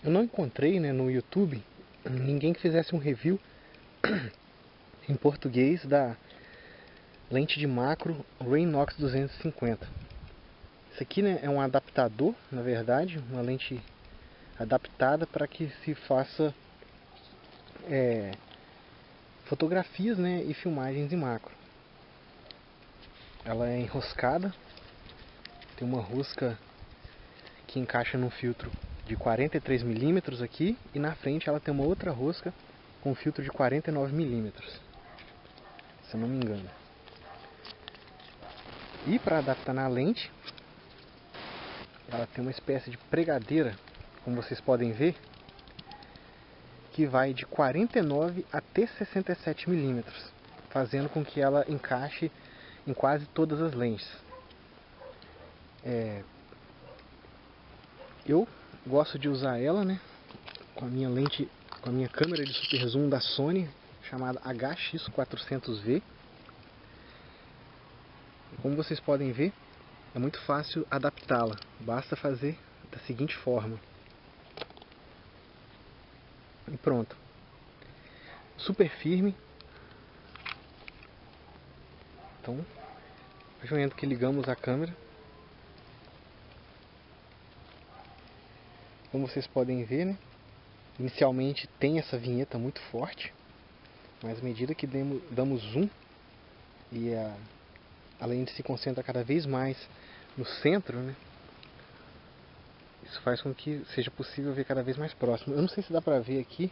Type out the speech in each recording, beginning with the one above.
Eu não encontrei, né, no YouTube ninguém que fizesse um review em português da lente de macro Raynox 250. Isso aqui, né, é um adaptador, na verdade, uma lente adaptada para que se faça fotografias, né, e filmagens em macro. Ela é enroscada, tem uma rosca que encaixa num filtro de 43 milímetros aqui, e na frente ela tem uma outra rosca com filtro de 49 milímetros, se eu não me engano. E para adaptar na lente, ela tem uma espécie de pregadeira, como vocês podem ver, que vai de 49 até 67 milímetros, fazendo com que ela encaixe em quase todas as lentes. Eu gosto de usar ela, né, com a minha lente, com a minha câmera de super zoom da Sony, chamada HX400V. E como vocês podem ver, é muito fácil adaptá-la. Basta fazer da seguinte forma. E pronto. Super firme. Então, a partir do momento que ligamos a câmera, como vocês podem ver, né, inicialmente tem essa vinheta muito forte, mas à medida que damos zoom e a lente se concentra cada vez mais no centro, né, isso faz com que seja possível ver cada vez mais próximo. Eu não sei se dá pra ver aqui.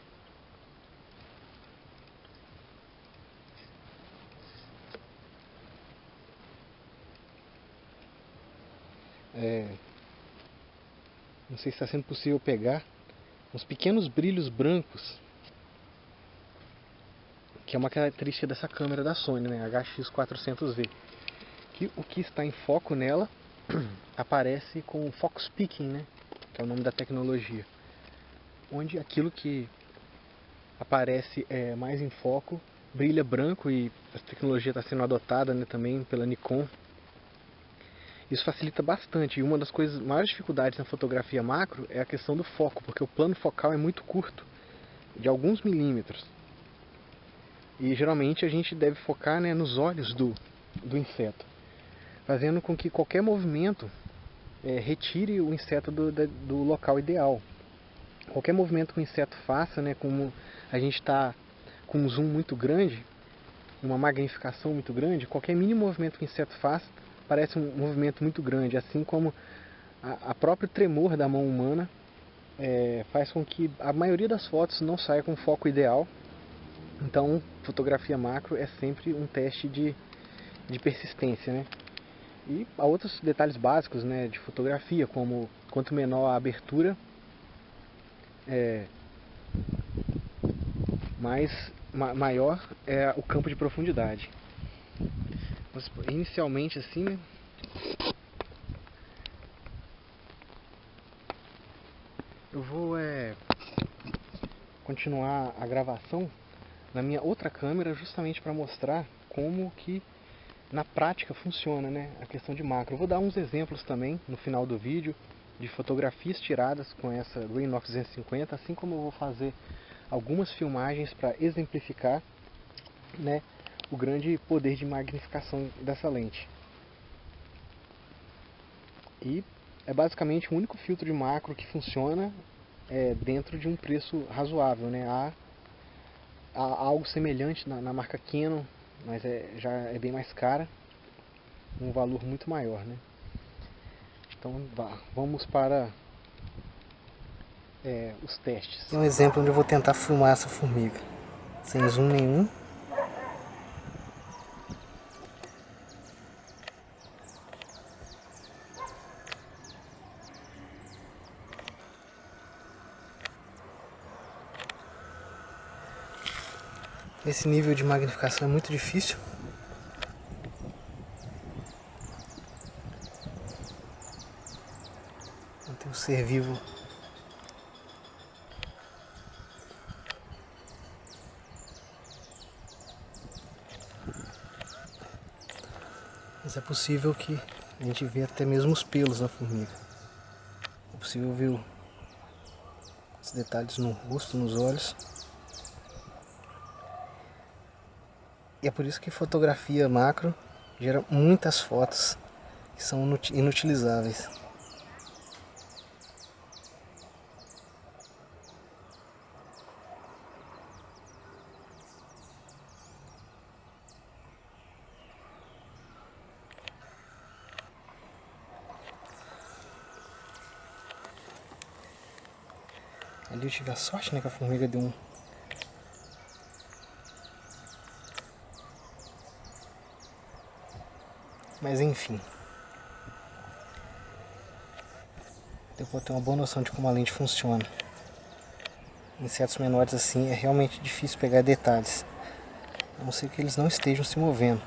Não sei se está sendo possível pegar uns pequenos brilhos brancos, que é uma característica dessa câmera da Sony, né, HX400V. Que o que está em foco nela aparece com Focus Peaking, né, que é o nome da tecnologia, onde aquilo que aparece mais em foco brilha branco, e a tecnologia está sendo adotada, né, também pela Nikon. Isso facilita bastante, e uma das maiores dificuldades na fotografia macro é a questão do foco, porque o plano focal é muito curto, de alguns milímetros. E geralmente a gente deve focar, né, nos olhos do inseto, fazendo com que qualquer movimento retire o inseto do local ideal. Qualquer movimento que o inseto faça, né, como a gente está com um zoom muito grande, uma magnificação muito grande, qualquer mínimo movimento que o inseto faça parece um movimento muito grande, assim como a próprio tremor da mão humana faz com que a maioria das fotos não saia com o foco ideal. Então, fotografia macro é sempre um teste de persistência, né? E há outros detalhes básicos, né, de fotografia, como quanto menor a abertura, maior é o campo de profundidade. Mas, inicialmente assim, né, eu vou continuar a gravação na minha outra câmera, justamente para mostrar como que na prática funciona, né, a questão de macro. Eu vou dar uns exemplos também no final do vídeo de fotografias tiradas com essa Raynox 250, assim como eu vou fazer algumas filmagens para exemplificar, né, o grande poder de magnificação dessa lente. E é basicamente o único filtro de macro que funciona dentro de um preço razoável, né? Há algo semelhante na marca Canon, mas já é bem mais cara, um valor muito maior, né? Então vamos para os testes. Tem um exemplo onde eu vou tentar filmar essa formiga sem zoom nenhum. Esse nível de magnificação é muito difícil. Tem um ser vivo. Mas é possível que a gente vê até mesmo os pelos na formiga. É possível ver Os detalhes no rosto, nos olhos. E é por isso que fotografia macro gera muitas fotos que são inutilizáveis. Ali eu tive a sorte, né, que a formiga deu um... Mas enfim. Deu pra ter uma boa noção de como a lente funciona. Insetos menores assim é realmente difícil pegar detalhes. A não ser que eles não estejam se movendo.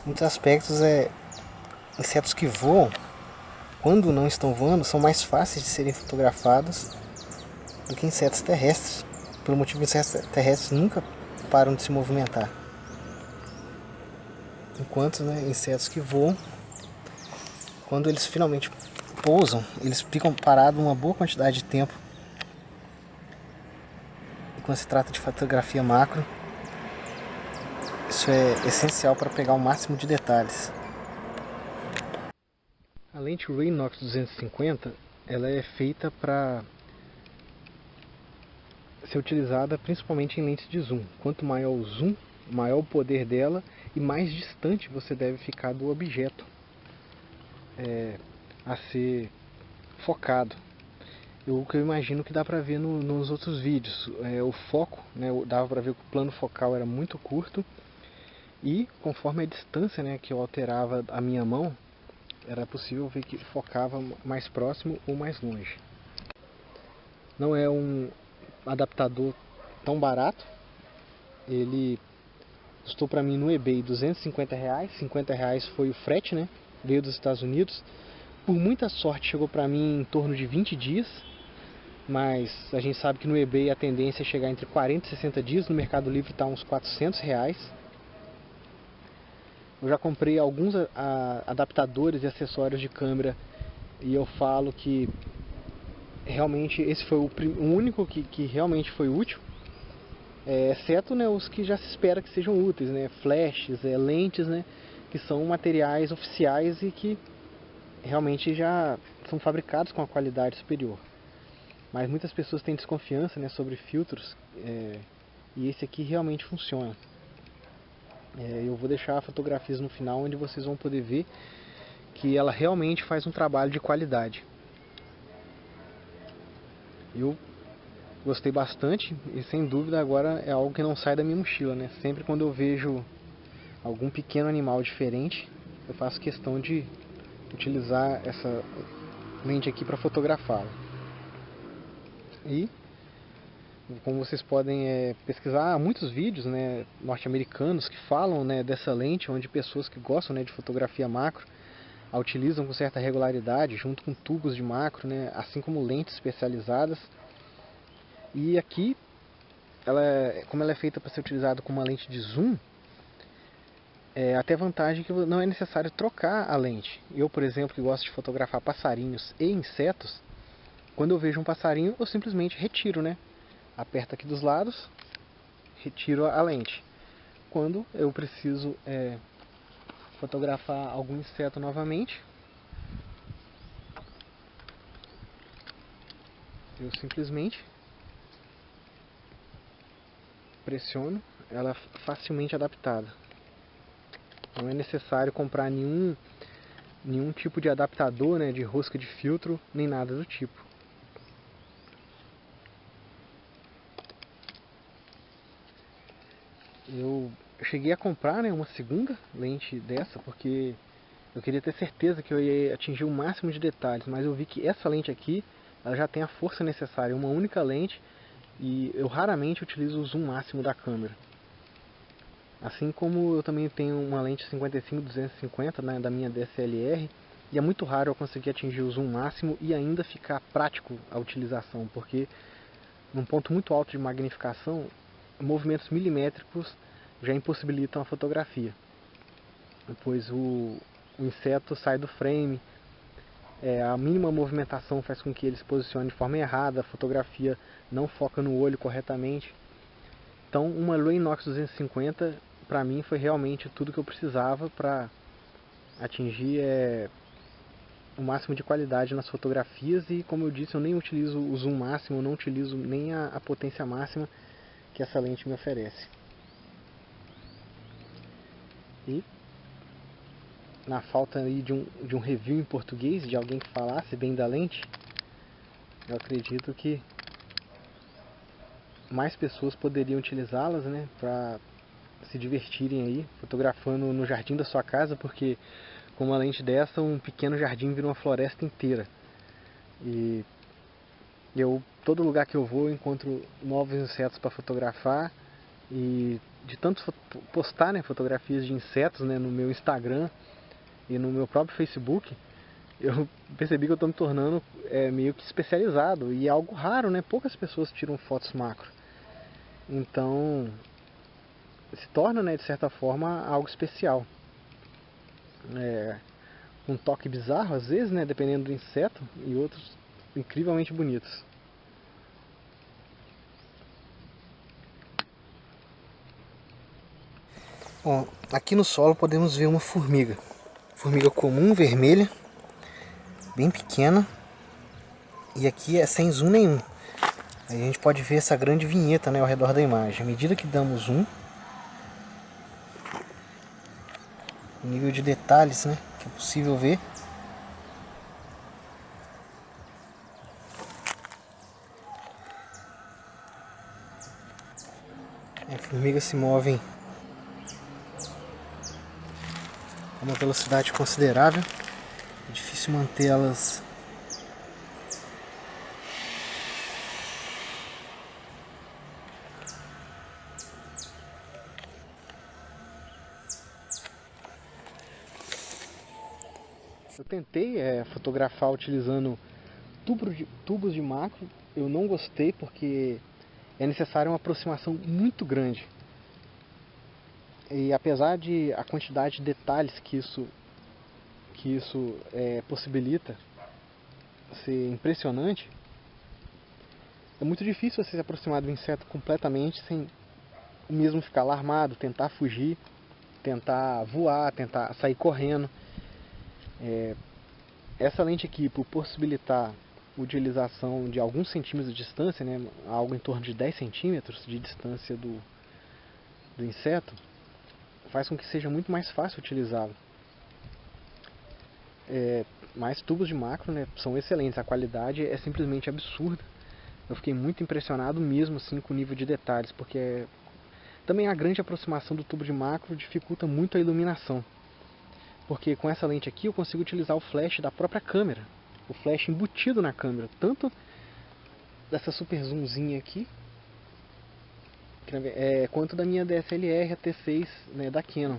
Em muitos aspectos, insetos que voam, quando não estão voando, são mais fáceis de serem fotografados do que insetos terrestres. Pelo motivo que insetos terrestres nunca param de se movimentar. Enquanto, né, insetos que voam, quando eles finalmente pousam, eles ficam parados uma boa quantidade de tempo. E quando se trata de fotografia macro, isso é essencial para pegar o máximo de detalhes. A lente Raynox 250, ela é feita para ser utilizada principalmente em lentes de zoom. Quanto maior o zoom, maior o poder dela e mais distante você deve ficar do objeto a ser focado. O que eu imagino que dá para ver nos outros vídeos, o foco, né, dava para ver que o plano focal era muito curto e conforme a distância, né, que eu alterava a minha mão, era possível ver que focava mais próximo ou mais longe. Não é um adaptador tão barato, ele custou para mim no eBay R$250, R$50 foi o frete, né, veio dos Estados Unidos. Por muita sorte chegou para mim em torno de 20 dias, mas a gente sabe que no eBay a tendência é chegar entre 40 e 60 dias, no Mercado Livre está uns R$400. Eu já comprei alguns adaptadores e acessórios de câmera e eu falo que realmente esse foi o único que realmente foi útil, exceto, né, os que já se espera que sejam úteis, né, flashes, lentes, né, que são materiais oficiais e que realmente já são fabricados com uma qualidade superior. Mas muitas pessoas têm desconfiança, né, sobre filtros, e esse aqui realmente funciona. Eu vou deixar fotografias no final onde vocês vão poder ver que ela realmente faz um trabalho de qualidade. Eu gostei bastante e sem dúvida agora é algo que não sai da minha mochila, né? Sempre quando eu vejo algum pequeno animal diferente, eu faço questão de utilizar essa lente aqui para fotografá-la. E como vocês podem pesquisar, há muitos vídeos, né, norte-americanos que falam, né, dessa lente, onde pessoas que gostam, né, de fotografia macro a utilizam com certa regularidade, junto com tubos de macro, né, assim como lentes especializadas. E aqui, como ela é feita para ser utilizada com uma lente de zoom, até vantagem que não é necessário trocar a lente. Eu, por exemplo, que gosto de fotografar passarinhos e insetos, quando eu vejo um passarinho, eu simplesmente retiro, né? Aperto aqui dos lados, retiro a lente. Quando eu preciso fotografar algum inseto novamente, eu simplesmente pressiono, ela é facilmente adaptada. Não é necessário comprar nenhum tipo de adaptador, né, de rosca de filtro, nem nada do tipo. Eu cheguei a comprar, né, uma segunda lente dessa, porque eu queria ter certeza que eu ia atingir o máximo de detalhes, mas eu vi que essa lente aqui, ela já tem a força necessária, uma única lente, e eu raramente utilizo o zoom máximo da câmera. Assim como eu também tenho uma lente 55-250, né, da minha DSLR, e é muito raro eu conseguir atingir o zoom máximo e ainda ficar prático a utilização, porque num ponto muito alto de magnificação, movimentos milimétricos já impossibilitam a fotografia, pois o inseto sai do frame, A mínima movimentação faz com que ele se posicione de forma errada, a fotografia não foca no olho corretamente. Então uma Luinox 250 para mim foi realmente tudo que eu precisava para atingir o máximo de qualidade nas fotografias. E como eu disse, eu nem utilizo o zoom máximo, eu não utilizo nem a potência máxima que essa lente me oferece. E na falta aí de um review em português, de alguém que falasse bem da lente, eu acredito que mais pessoas poderiam utilizá-las, né, para se divertirem aí, fotografando no jardim da sua casa, porque com uma lente dessa, um pequeno jardim vira uma floresta inteira. E todo lugar que eu vou, eu encontro novos insetos para fotografar. E de tanto postar, né, fotografias de insetos, né, no meu Instagram e no meu próprio Facebook, eu percebi que eu estou me tornando meio que especializado. E é algo raro, né? Poucas pessoas tiram fotos macro. Então se torna, né, de certa forma, algo especial. Um toque bizarro às vezes, né, dependendo do inseto, e outros incrivelmente bonitos. Bom, aqui no solo podemos ver uma formiga. Formiga comum, vermelha, bem pequena. E aqui é sem zoom nenhum. Aí a gente pode ver essa grande vinheta, né, ao redor da imagem. À medida que damos zoom, o nível de detalhes, né, que é possível ver. As formigas se movem a uma velocidade considerável. É difícil mantê-las Eu tentei fotografar utilizando tubos de macro. Eu não gostei porque é necessária uma aproximação muito grande. E apesar de a quantidade de detalhes que isso possibilita ser impressionante, é muito difícil você se aproximar do inseto completamente sem mesmo ficar alarmado, tentar fugir, tentar voar, tentar sair correndo. Essa lente aqui, por possibilitar a utilização de alguns centímetros de distância, né, algo em torno de 10 centímetros de distância do inseto, faz com que seja muito mais fácil utilizá-lo. Mas tubos de macro, né, são excelentes, a qualidade é simplesmente absurda. Eu fiquei muito impressionado mesmo assim com o nível de detalhes, porque também a grande aproximação do tubo de macro dificulta muito a iluminação. Porque com essa lente aqui eu consigo utilizar o flash da própria câmera, o flash embutido na câmera, tanto dessa super zoomzinha aqui, quanto da minha DSLR AT6, né, da Canon.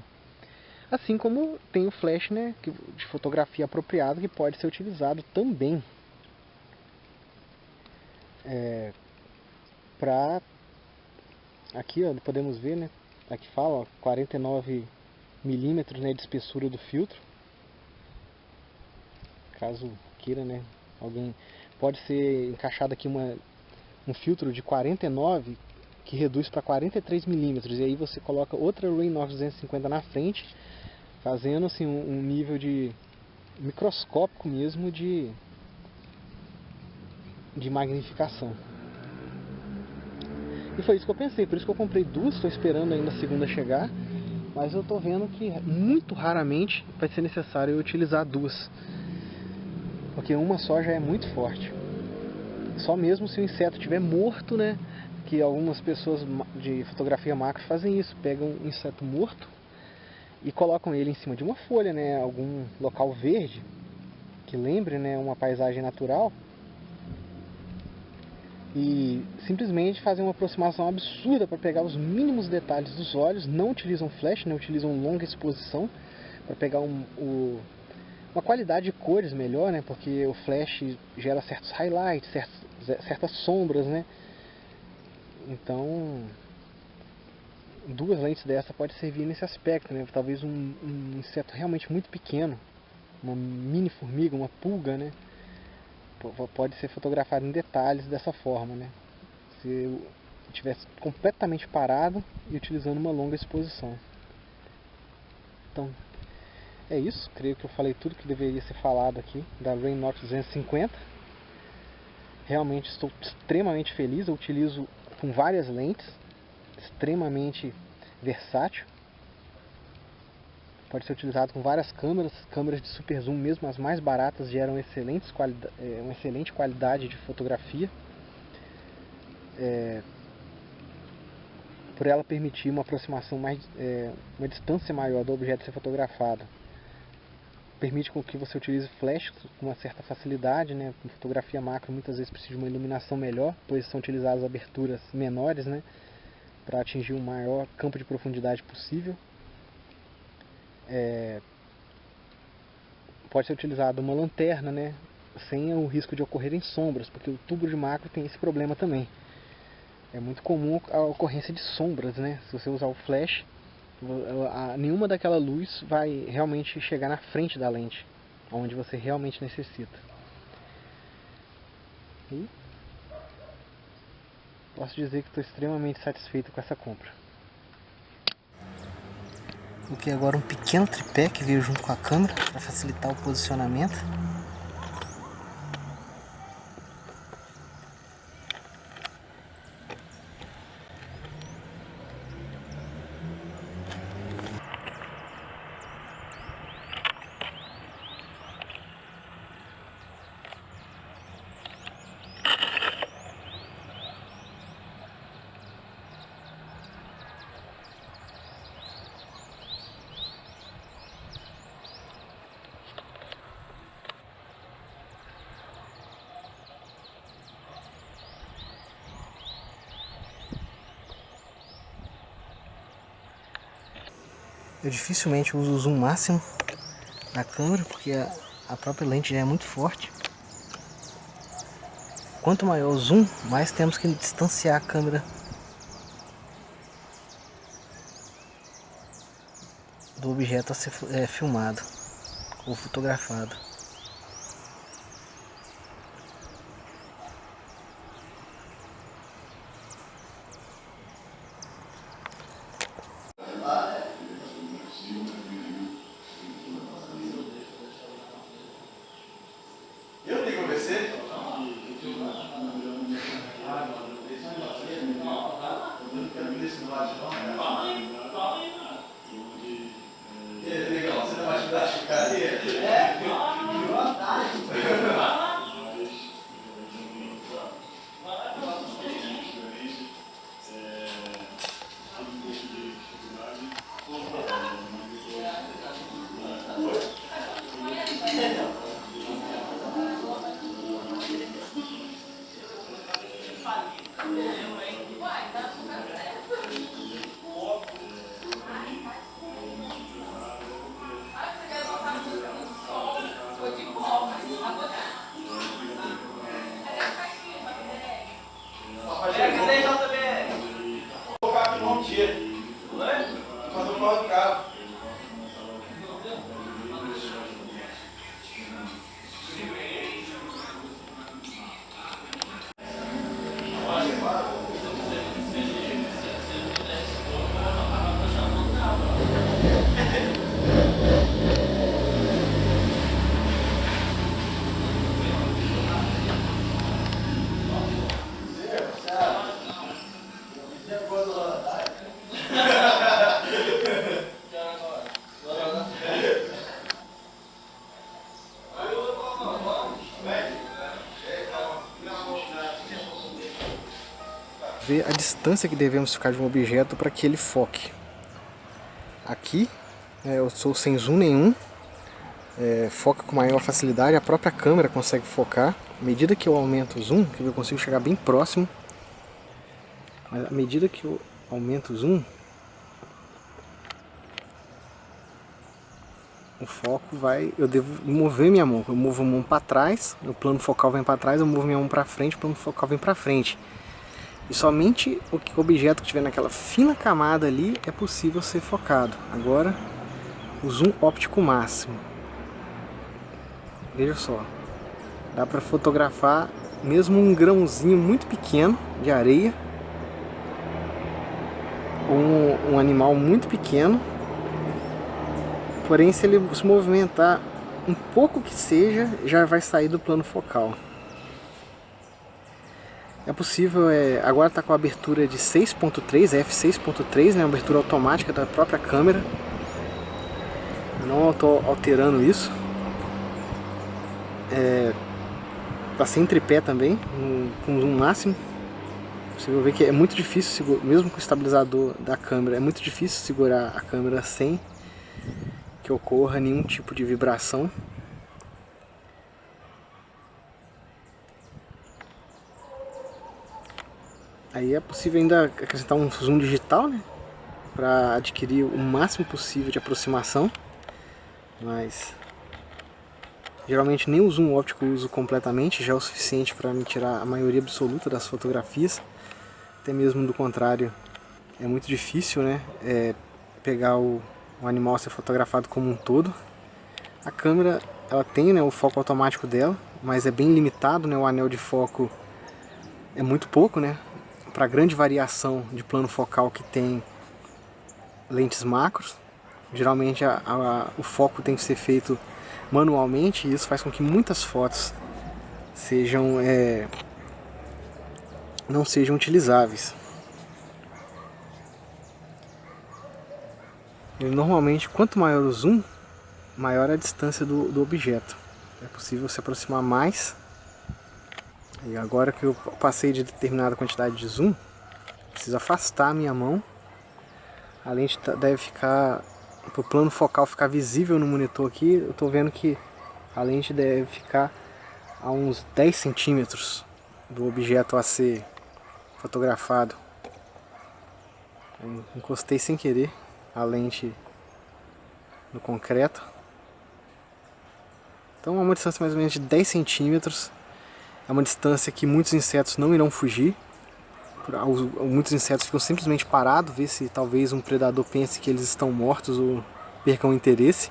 Assim como tem o flash, né, de fotografia apropriado, que pode ser utilizado também para... Aqui ó, podemos ver, né, aqui fala ó, 49 milímetros, né, de espessura do filtro. Caso queira, né, alguém... Pode ser encaixado aqui um filtro de 49 que reduz para 43 milímetros. E aí você coloca outra Luinox 250 na frente, fazendo assim um nível de microscópico mesmo de magnificação. E foi isso que eu pensei, por isso que eu comprei duas, estou esperando ainda a segunda chegar, mas eu estou vendo que muito raramente vai ser necessário eu utilizar duas, porque uma só já é muito forte. Só mesmo se o inseto estiver morto, né, que algumas pessoas de fotografia macro fazem isso, pegam um inseto morto e colocam ele em cima de uma folha, né, algum local verde, que lembre, né, uma paisagem natural, e simplesmente fazem uma aproximação absurda para pegar os mínimos detalhes dos olhos. Não utilizam flash, né, utilizam longa exposição para pegar uma qualidade de cores melhor, né, porque o flash gera certos highlights, certas sombras, né. Então duas lentes dessa pode servir nesse aspecto, né, talvez um inseto realmente muito pequeno uma mini formiga, uma pulga, né? Pode ser fotografado em detalhes dessa forma, né? Se eu estivesse completamente parado e utilizando uma longa exposição. Então, é isso. Creio que eu falei tudo que deveria ser falado aqui da Raynox 250. Realmente estou extremamente feliz. Eu utilizo com várias lentes, extremamente versátil. Pode ser utilizado com várias câmeras de super zoom, mesmo as mais baratas geram uma excelente qualidade de fotografia. Por ela permitir uma aproximação uma distância maior do objeto a ser fotografado. Permite com que você utilize flash com uma certa facilidade, né? Com fotografia macro muitas vezes precisa de uma iluminação melhor, pois são utilizadas aberturas menores, né? Para atingir o maior campo de profundidade possível. Pode ser utilizado uma lanterna, né? Sem o risco de ocorrerem sombras, porque o tubo de macro tem esse problema também. É muito comum a ocorrência de sombras, né? Se você usar o flash, nenhuma daquela luz vai realmente chegar na frente da lente, onde você realmente necessita. E posso dizer que estou extremamente satisfeito com essa compra. Coloquei agora um pequeno tripé que veio junto com a câmera para facilitar o posicionamento. Eu dificilmente uso o zoom máximo da câmera, porque a própria lente já é muito forte. Quanto maior o zoom, mais temos que distanciar a câmera do objeto a ser filmado ou fotografado. Eu tenho que conversar? Legal, você não vai ajudar a chucaria? Ver a distância que devemos ficar de um objeto para que ele foque. Aqui eu sou sem zoom nenhum, foca com maior facilidade, a própria câmera consegue focar. À medida que eu aumento o zoom, eu consigo chegar bem próximo, mas à medida que eu aumento o zoom, o foco eu devo mover minha mão. Eu movo a mão para trás, o plano focal vem para trás, eu movo minha mão para frente, o plano focal vem para frente. E somente o objeto que estiver naquela fina camada ali é possível ser focado. Agora, o zoom óptico máximo. Veja só, dá para fotografar mesmo um grãozinho muito pequeno de areia, um animal muito pequeno, porém se ele se movimentar um pouco que seja, já vai sair do plano focal. É possível, agora está com a abertura de 6.3, f6.3, né, uma abertura automática da própria câmera. Eu não estou alterando isso. Está sem tripé também, com zoom máximo. Você vai ver que é muito difícil, mesmo com o estabilizador da câmera, é muito difícil segurar a câmera sem que ocorra nenhum tipo de vibração. Aí é possível ainda acrescentar um zoom digital, né, para adquirir o máximo possível de aproximação, mas geralmente nem o zoom óptico eu uso completamente, já é o suficiente para me tirar a maioria absoluta das fotografias. Até mesmo do contrário, é muito difícil, né, pegar o animal a ser fotografado como um todo. A câmera, ela tem, né, o foco automático dela, mas é bem limitado, né, o anel de foco é muito pouco, né, para a grande variação de plano focal que tem lentes macros. Geralmente o foco tem que ser feito manualmente e isso faz com que muitas fotos não sejam utilizáveis. E normalmente, quanto maior o zoom, maior a distância do objeto. É possível se aproximar mais. E agora que eu passei de determinada quantidade de zoom, preciso afastar a minha mão. A lente deve ficar, para o plano focal ficar visível no monitor aqui, eu estou vendo que a lente deve ficar a uns 10 centímetros do objeto a ser fotografado. Eu encostei sem querer a lente no concreto. Então é uma distância mais ou menos de 10 centímetros. É uma distância que muitos insetos não irão fugir. Muitos insetos ficam simplesmente parados, ver se talvez um predador pense que eles estão mortos ou percam o interesse.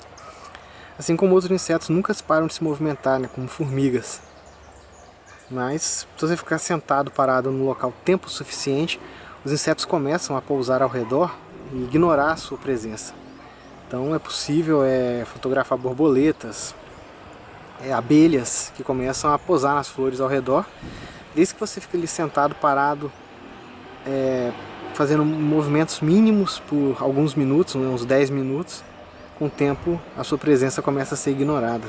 Assim como outros insetos nunca param de se movimentar, né, como formigas. Mas se você ficar sentado, parado no local tempo suficiente, os insetos começam a pousar ao redor e ignorar a sua presença. Então é possível fotografar borboletas, abelhas que começam a pousar nas flores ao redor. Desde que você fica ali sentado, parado, fazendo movimentos mínimos por alguns minutos, né, uns 10 minutos, com o tempo a sua presença começa a ser ignorada.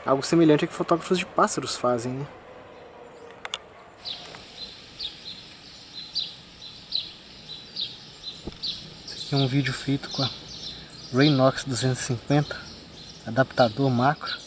Algo semelhante é que fotógrafos de pássaros fazem, né? Esse aqui é um vídeo feito com a Raynox 250, adaptador macro.